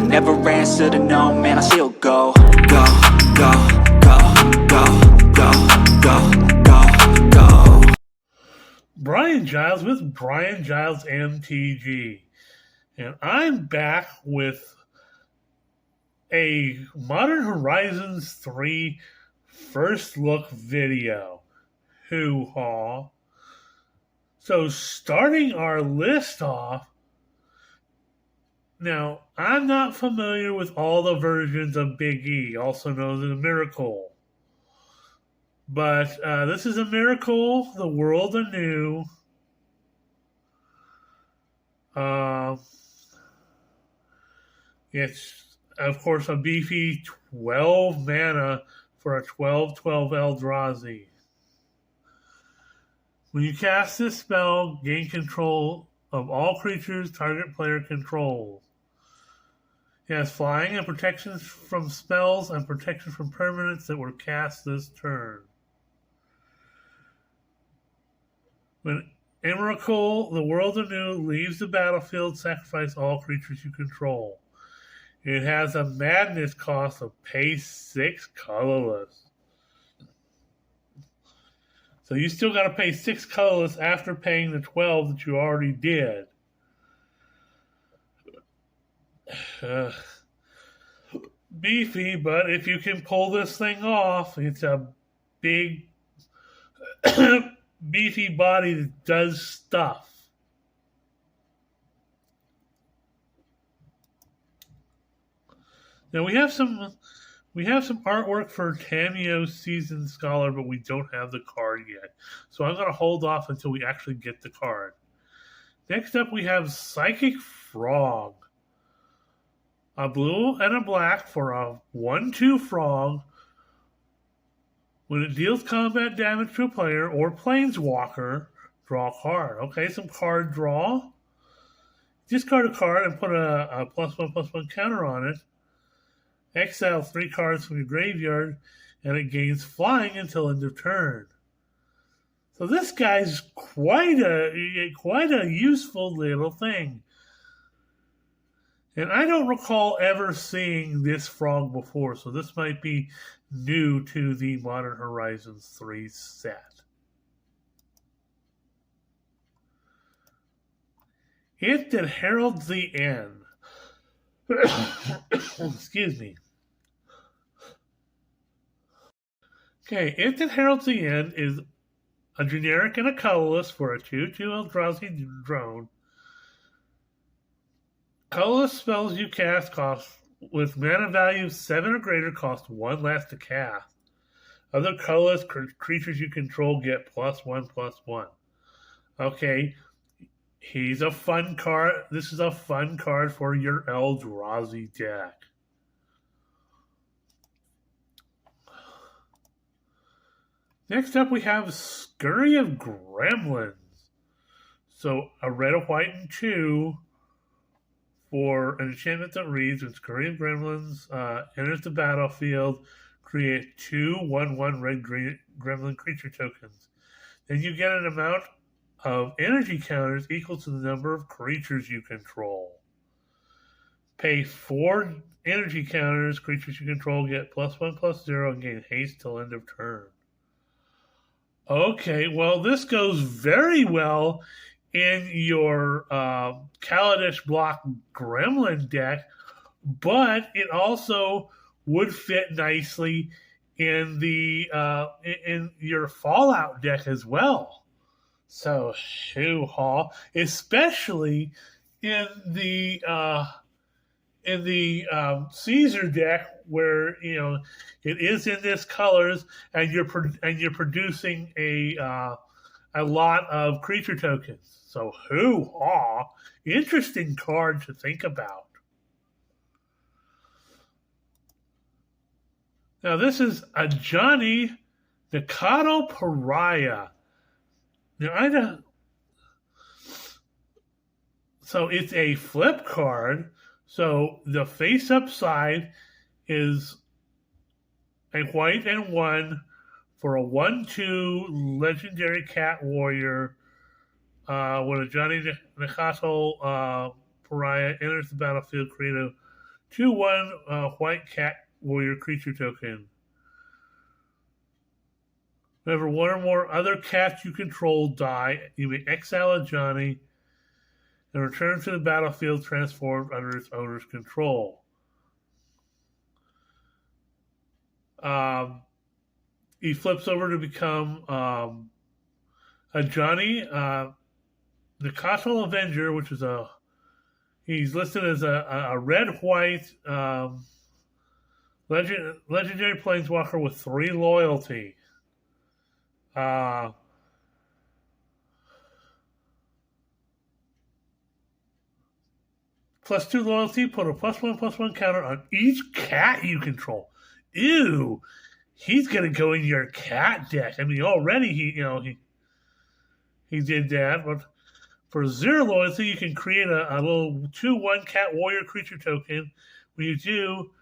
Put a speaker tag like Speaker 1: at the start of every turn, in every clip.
Speaker 1: never answer to no, man, I still go. Go, go, go, go, go, go, go, go.
Speaker 2: Brian Giles with Brian Giles MTG. And I'm back with a Modern Horizons 3 first look video. Hoo-haw. So starting our list off, now I'm not familiar with all the versions of Big E, also known as Emrakul. But this is Emrakul, The World Anew. It's, of course, a beefy 12 mana for a 12/12 Eldrazi. When you cast this spell, gain control of all creatures target player controls. It has flying and protection from spells and protection from permanents that were cast this turn. When Emrakul, The World Anew, leaves the battlefield, sacrifice all creatures you control. It has a madness cost of pay 6 colorless. So you still got to pay 6 colorless after paying the 12 that you already did. Beefy, but if you can pull this thing off, it's a big, beefy body that does stuff. Now we have some artwork for Tameo Seasoned Scholar, but we don't have the card yet. So I'm going to hold off until we actually get the card. Next up we have Psychic Frog. A blue and a black for a 1/2 frog. When it deals combat damage to a player or planeswalker, draw a card. Okay, some card draw. Discard a card and put a +1/+1 counter on it. Exile 3 cards from your graveyard, and it gains flying until end of turn. So this guy's quite a useful little thing. And I don't recall ever seeing this frog before, so this might be new to the Modern Horizons 3 set. It that heralds the end. Excuse me. Okay, It that heralds the end is a generic and a colorless for a 2/2 Eldrazi drone. Colorless spells you cast cost with mana value 7 or greater cost 1 less to cast. Other colorless creatures you control get +1/+1. Okay, he's a fun card. This is a fun card for your Eldrazi deck. Next up we have Scurry of Gremlins. So a red, a white, and 2 for an enchantment that reads, when Scurry of Gremlins enters the battlefield, create 2 1/1 red gremlin creature tokens. Then you get an amount of energy counters equal to the number of creatures you control. Pay 4 energy counters, creatures you control get +1/+0 and gain haste till end of turn. Okay, well, this goes very well in your Kaladesh block Gremlin deck, but it also would fit nicely in the in your Fallout deck as well. So, hoo-haw, especially in the Caesar deck, where it is in this colors, and you're producing a lot of creature tokens. So, hoo-haw, interesting card to think about. Now, this is Ajani, Nacatl Pariah. Now, so it's a flip card. So the face-up side is a white and 1 for a 1/2 legendary cat warrior. When Ajani Nacatl Pariah enters the battlefield, create a 2/1 white cat warrior creature token. Whenever one or more other cats you control die, you may exile Ajani and return to the battlefield transformed under its owner's control. He flips over to become Ajani, Nacatl Avenger, which is he's listed as a red-white legendary planeswalker with 3 loyalty. +2 loyalty, put a +1/+1 counter on each cat you control. Ew, he's gonna go in your cat deck. I mean, already he did that, but for 0 loyalty, you can create a little 2/1 cat warrior creature token. When you do,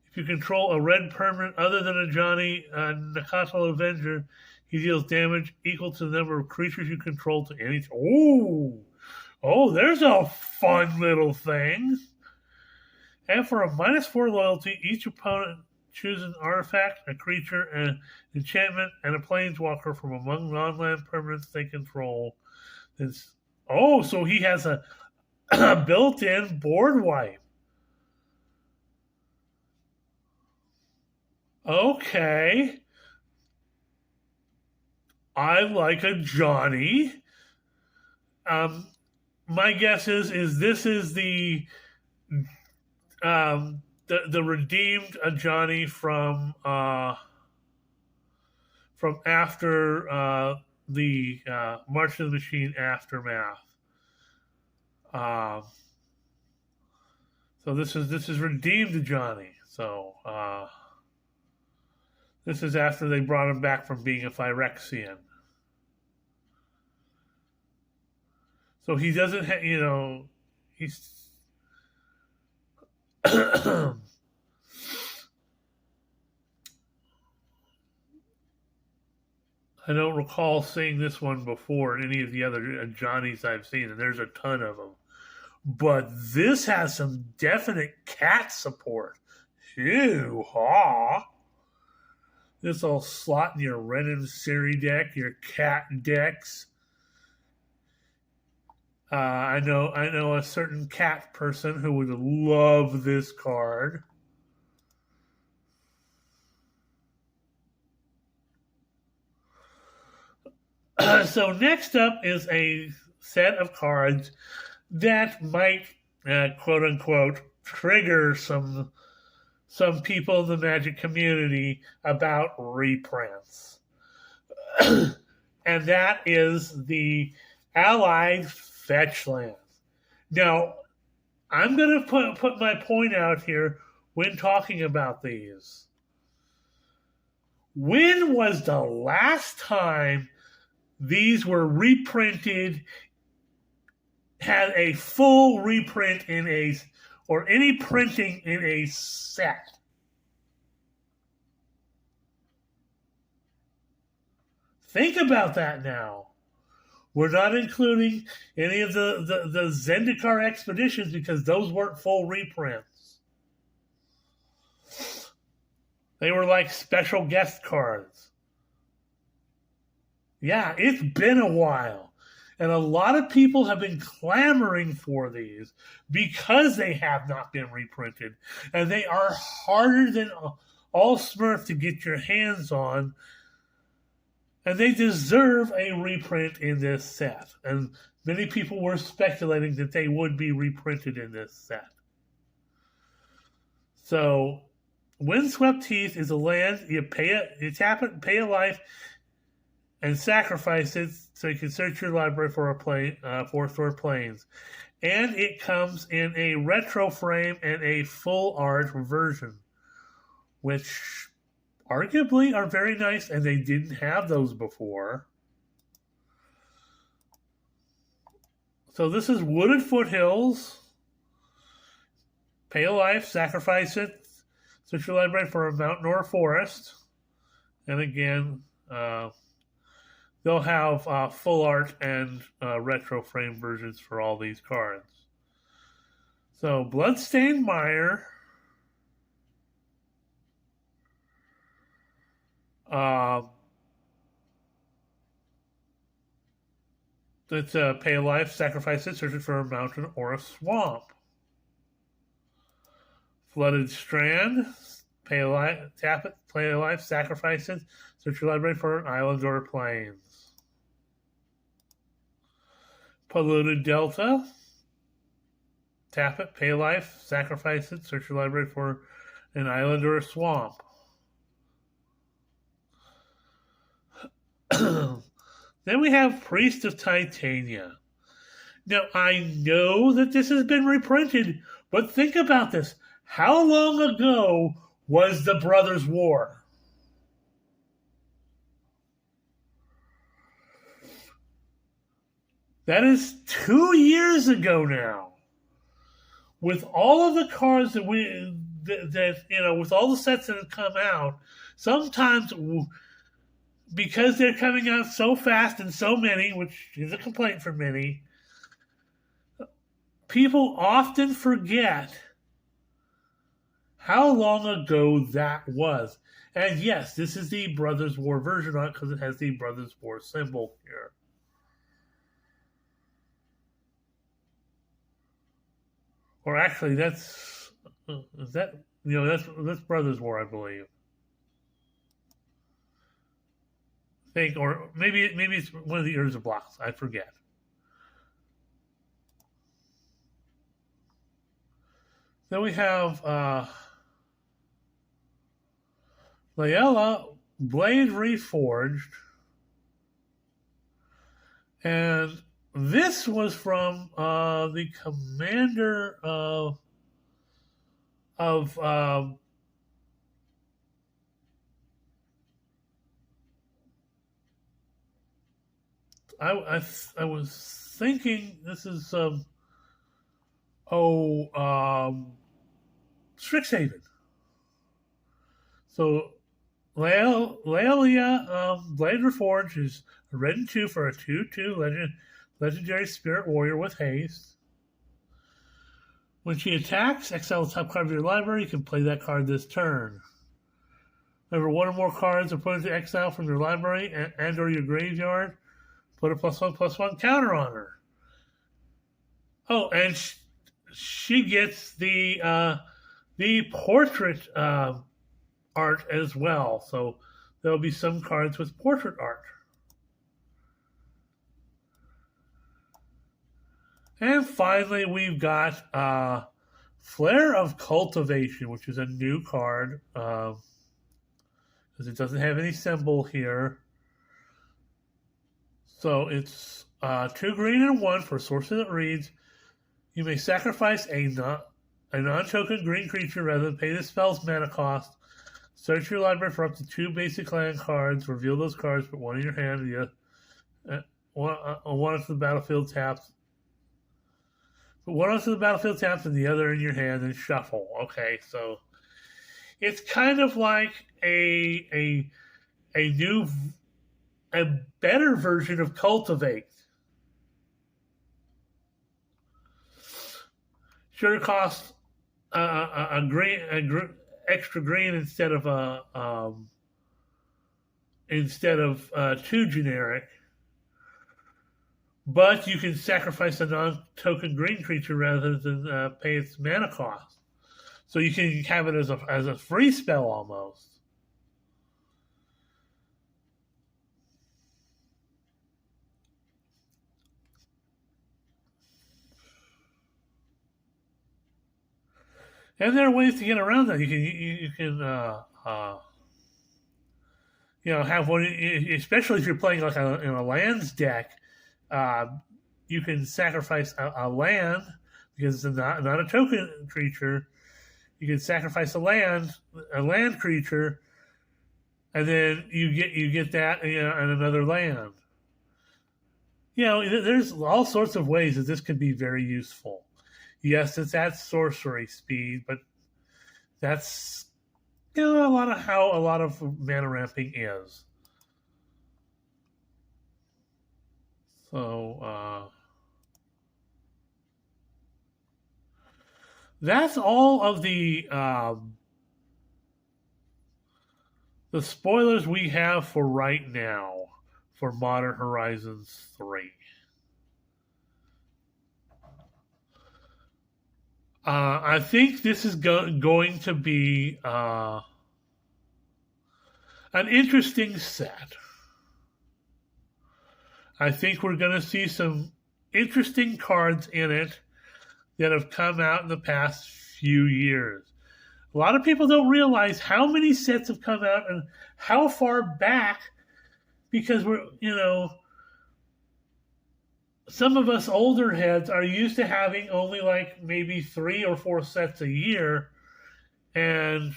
Speaker 2: if you control a red permanent other than Ajani Nacatl Avenger, he deals damage equal to the number of creatures you control to any. Oh, there's a fun little thing. And for a -4 loyalty, each opponent chooses an artifact, a creature, an enchantment, and a planeswalker from among non-land permanents they control. So he has a built-in board wipe. Okay. I like a Johnny. My guess is this is the redeemed Ajani from after the March of the Machine aftermath. So this is redeemed Ajani. So this is after they brought him back from being a Phyrexian. So he doesn't have, he's. I don't recall seeing this one before in any of the other Johnnies I've seen, and there's a ton of them. But this has some definite cat support. Ew-ha! This will slot in your Ren and Siri deck, your cat decks. I know a certain cat person who would love this card. So next up is a set of cards that might, quote unquote, trigger some people in the Magic community about reprints, and that is the Allied Fetch lands. Now, I'm going to put my point out here when talking about these. When was the last time these were reprinted, had a full reprint or any printing in a set? Think about that now. We're not including any of the Zendikar expeditions because those weren't full reprints. They were like special guest cards. Yeah, it's been a while. And a lot of people have been clamoring for these because they have not been reprinted. And they are harder than all Smurf to get your hands on. And they deserve a reprint in this set. And many people were speculating that they would be reprinted in this set. So, Windswept Heath is a land. You tap it, pay a life, and sacrifice it so you can search your library for four-star planes. And it comes in a retro frame and a full art version, which arguably are very nice, and they didn't have those before. So this is Wooded Foothills. Pay a life, sacrifice it, search your library for a mountain or a forest. And again, they'll have full art and retro frame versions for all these cards. So, Bloodstained Mire. It's pay a life, sacrifice it, searching for a mountain or a swamp. Flooded Strand. Pay a life, tap it, play a life, sacrifice it, search your library for an island or plains. Polluted Delta. Tap it, pay a life, sacrifice it, search your library for an island or a swamp. Then we have Priest of Titania. Now, I know that this has been reprinted, but think about this. How long ago was the Brothers' War? That is 2 years ago now. With all of the cards that with all the sets that have come out, sometimes because they're coming out so fast and so many, which is a complaint for many, people often forget how long ago that was. And yes, this is the Brothers' War version on it because it has the Brothers' War symbol here. Or actually, that's Brothers' War, I believe. Or maybe it's one of the Urza blocks. I forget. Then we have Layla Blade Reforged, and this was from the commander of I was thinking this is Strixhaven. So Leolia Blade Reforged is a red and 2 for a 2/2 legendary spirit warrior with haste. When she attacks, exile the top card of your library. You can play that card this turn. Whenever one or more cards are put into exile from your library and or your graveyard, put a +1/+1 counter on her. Oh, and she gets the portrait art as well. So there'll be some cards with portrait art. And finally, we've got Flare of Cultivation, which is a new card because it doesn't have any symbol here. So it's 2 green and 1 for a sorcerer that reads, you may sacrifice a non-token green creature rather than pay the spell's mana cost. Search your library for up to 2 basic land cards. Reveal those cards, put one in your hand. One onto the battlefield taps. Put one onto the battlefield taps and the other in your hand and shuffle. Okay, so it's kind of like a better version of Cultivate. Sure, it costs extra green instead of 2 generic. But you can sacrifice a non-token green creature rather than pay its mana cost. So you can have it as a free spell almost. And there are ways to get around that. You can have one, especially if you're playing like in a lands deck. You can sacrifice a land because it's not a token creature. You can sacrifice a land creature, and then you get that and another land. There's all sorts of ways that this could be very useful. Yes, it's at sorcery speed, but that's a lot of how a lot of mana ramping is. So that's all of the spoilers we have for right now for Modern Horizons 3. I think this is going to be an interesting set. I think we're going to see some interesting cards in it that have come out in the past few years. A lot of people don't realize how many sets have come out and how far back, because some of us older heads are used to having only like maybe 3 or 4 sets a year, and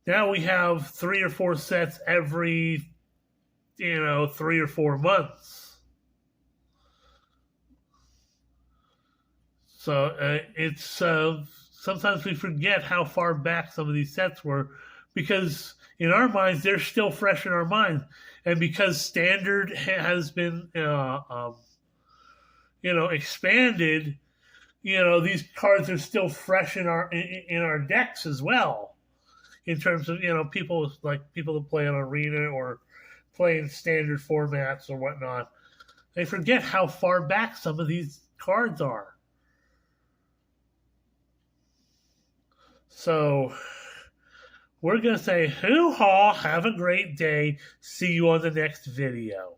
Speaker 2: now we have 3 or 4 sets every 3 or 4 months. So it's sometimes we forget how far back some of these sets were, because in our minds they're still fresh in our minds, and because standard has been expanded, these cards are still fresh in our decks as well, in terms of people that play on arena or play in standard formats or whatnot. They forget how far back some of these cards are. So we're going to say hoo-ha, have a great day, see you on the next video.